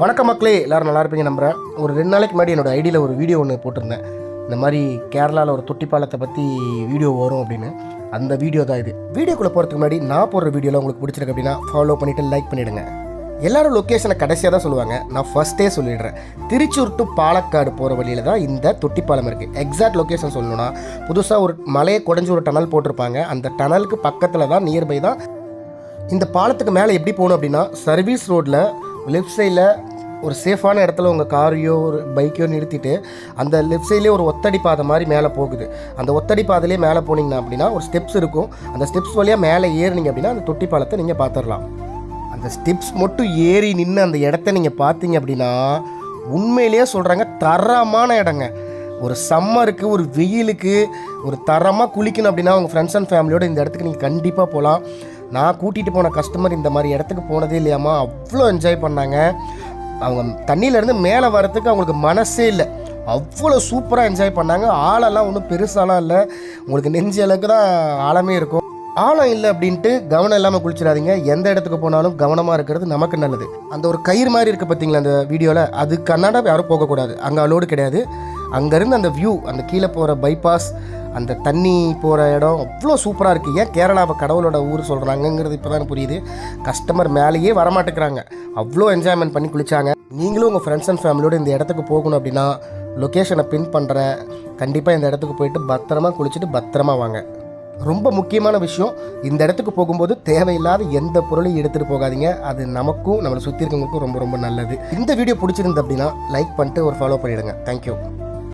வணக்கம் மக்களே, எல்லோரும் நல்லா இருப்பீங்க நம்புகிறேன். ஒரு 2 நாளைக்கு முன்னாடி என்னோடய ஐடியில் ஒரு வீடியோ ஒன்று போட்டிருந்தேன். இந்த மாதிரி கேரளாவில் ஒரு தொட்டி பாலத்தை பற்றி வீடியோ வரும் அப்படின்னு. அந்த வீடியோ தான் இது. வீடியோக்குள்ளே போகிறதுக்கு முன்னாடி நான் போடுற வீடியோவில் உங்களுக்கு பிடிச்சிருக்கு அப்படின்னா ஃபாலோ பண்ணிவிட்டு லைக் பண்ணிவிடுங்க. எல்லோரும் லொக்கேஷனை கடைசியாக தான் சொல்லுவாங்க, நான் ஃபஸ்ட்டே சொல்லிடுறேன். திருச்சூர் டு பாலக்காடு போகிற வழியில் தான் இந்த தொட்டி பாலம் இருக்குது. எக்ஸாக்ட் லொக்கேஷன் சொல்லணும்னா, புதுசாக ஒரு மலையை குடஞ்சி ஒரு டனல் போட்டிருப்பாங்க. அந்த டனலுக்கு பக்கத்தில் தான், நியர்பை தான் இந்த பாலத்துக்கு மேலே எப்படி போகணும் அப்படின்னா, சர்வீஸ் ரோட்டில் லெஃப்ட் சைடில் ஒரு சேஃபான இடத்துல உங்கள் காரையோ ஒரு பைக்கையோ நிறுத்திட்டு அந்த லெஃப்ட் சைட்லேயே ஒரு ஒத்தடி பாதை மாதிரி மேலே போகுது. அந்த ஒத்தடி பாதையிலே மேலே போனீங்கன்னா அப்படின்னா ஒரு ஸ்டெப்ஸ் இருக்கும். அந்த ஸ்டெப்ஸ் வழியாக மேலே ஏறினீங்க அப்படின்னா அந்த தொட்டி பாலத்தை நீங்கள் பார்த்துடலாம். அந்த ஸ்டெப்ஸ் மட்டும் ஏறி நின்று அந்த இடத்த நீங்கள் பார்த்தீங்க அப்படின்னா உண்மையிலேயே சொல்கிறாங்க, தரமான இடங்க. ஒரு சம்மருக்கு, ஒரு வெயிலுக்கு, ஒரு தரமாக குளிக்கணும் அப்படின்னா உங்கள் ஃப்ரெண்ட்ஸ் அண்ட் ஃபேமிலியோடு இந்த இடத்துக்கு நீங்கள் கண்டிப்பாக போகலாம். நான் கூட்டிகிட்டு போன கஸ்டமர் இந்த மாதிரி இடத்துக்கு போனதே இல்லையாம்மா, அவ்வளோ என்ஜாய் பண்ணாங்க. அவங்க தண்ணியிலேருந்து மேலே வரத்துக்கு அவங்களுக்கு மனசே இல்லை, அவ்வளோ சூப்பராக என்ஜாய் பண்ணாங்க. ஆழெல்லாம் ஒன்றும் பெருசாலாம் இல்லை, உங்களுக்கு நெஞ்சு அளவுக்கு தான் ஆழமே இருக்கும். ஆழம் இல்லை அப்படின்ட்டு கவனம் இல்லாமல் குளிச்சிடாதீங்க. எந்த இடத்துக்கு போனாலும் கவனமாக இருக்கிறது நமக்கு நல்லது. அந்த ஒரு கயிறு மாதிரி இருக்குது பார்த்தீங்களா அந்த வீடியோவில், அது கர்நாடகா யாரும் போகக்கூடாது, அங்கே அலோடு கிடையாது. அங்கேருந்து அந்த வியூ, அந்த கீழே போகிற பைபாஸ், அந்த தண்ணி போகிற இடம் அவ்வளோ சூப்பராக இருக்குது. ஏன் கேரளாவை கடவுளோட ஊர் சொல்கிறாங்கங்கிறது இப்போ தான் புரியுது. கஸ்டமர் மேலேயே வரமாட்டேங்கிறாங்க, அவ்வளோ என்ஜாய்மெண்ட் பண்ணி குளித்தாங்க. நீங்களும் உங்கள் ஃப்ரெண்ட்ஸ் அண்ட் ஃபேமிலியோடு இந்த இடத்துக்கு போகணும் அப்படின்னா லொக்கேஷனை பின் பண்ணுறேன். கண்டிப்பாக இந்த இடத்துக்கு போயிட்டு பத்திரமா குளிச்சுட்டு பத்திரமா வாங்க. ரொம்ப முக்கியமான விஷயம், இந்த இடத்துக்கு போகும்போது தேவையில்லாத எந்த பொருளையும் எடுத்துகிட்டு போகாதீங்க. அது நமக்கும் நம்மளை சுற்றி இருக்கவங்களுக்கும் ரொம்ப ரொம்ப நல்லது. இந்த வீடியோ பிடிச்சிருந்து அப்படின்னா லைக் பண்ணிட்டு ஒரு ஃபாலோ பண்ணிவிடுங்க. தேங்க்யூ.